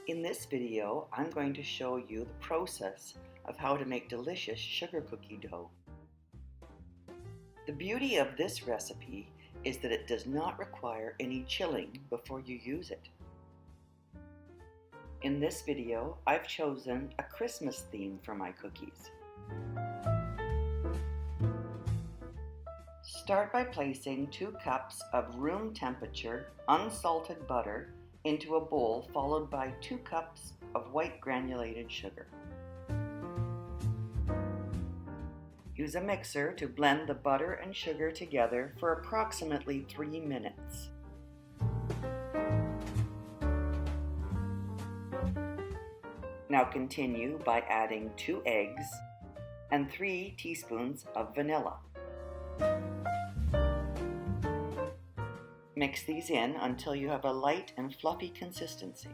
In this video, I'm going to show you the process of how to make delicious sugar cookie dough. The beauty of this recipe is that it does not require any chilling before you use it. In this video, I've chosen a Christmas theme for my cookies. Start by placing 2 cups of room temperature unsalted butter into a bowl, followed by 2 cups of white granulated sugar. Use a mixer to blend the butter and sugar together for approximately 3 minutes. Now continue by adding 2 eggs and 3 teaspoons of vanilla. Mix these in until you have a light and fluffy consistency.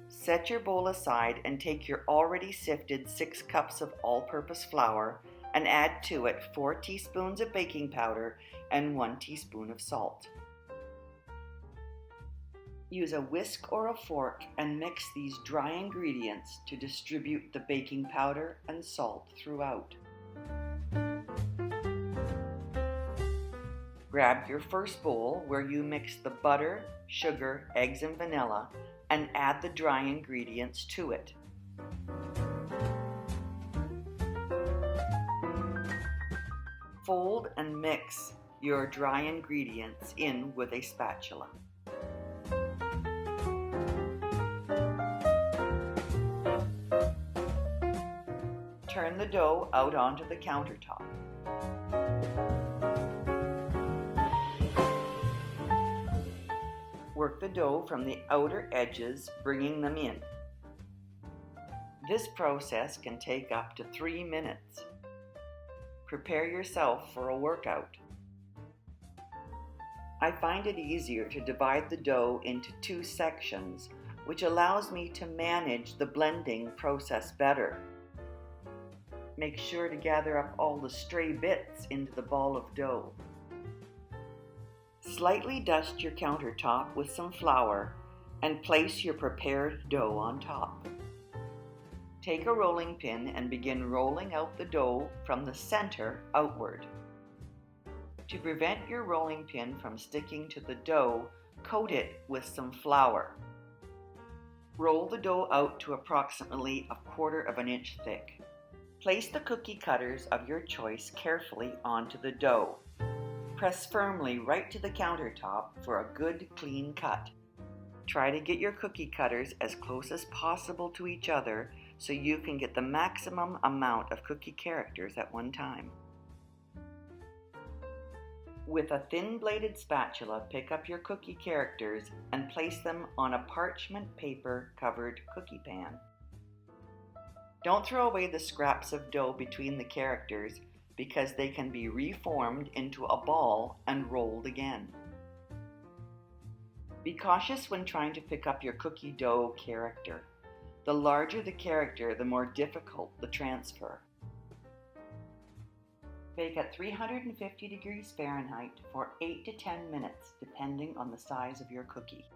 Set your bowl aside and take your already sifted 6 cups of all-purpose flour and add to it 4 teaspoons of baking powder and 1 teaspoon of salt. Use a whisk or a fork and mix these dry ingredients to distribute the baking powder and salt throughout. Grab your first bowl where you mix the butter, sugar, eggs, and vanilla and add the dry ingredients to it. Fold and mix your dry ingredients in with a spatula. Turn the dough out onto the countertop. Work the dough from the outer edges, bringing them in. This process can take up to 3 minutes. Prepare yourself for a workout. I find it easier to divide the dough into 2 sections, which allows me to manage the blending process better. Make sure to gather up all the stray bits into the ball of dough. Slightly dust your countertop with some flour and place your prepared dough on top. Take a rolling pin and begin rolling out the dough from the center outward. To prevent your rolling pin from sticking to the dough, coat it with some flour. Roll the dough out to approximately 1/4 inch thick. Place the cookie cutters of your choice carefully onto the dough. Press firmly right to the countertop for a good clean cut. Try to get your cookie cutters as close as possible to each other so you can get the maximum amount of cookie characters at one time. With a thin-bladed spatula, pick up your cookie characters and place them on a parchment paper covered cookie pan. Don't throw away the scraps of dough between the characters because they can be reformed into a ball and rolled again. Be cautious when trying to pick up your cookie dough character. The larger the character, the more difficult the transfer. Bake at 350 degrees Fahrenheit for 8 to 10 minutes, depending on the size of your cookie.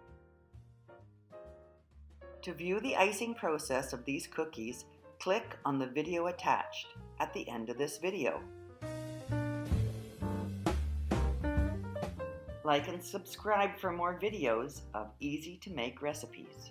To view the icing process of these cookies, click on the video attached at the end of this video. Like and subscribe for more videos of easy to make recipes.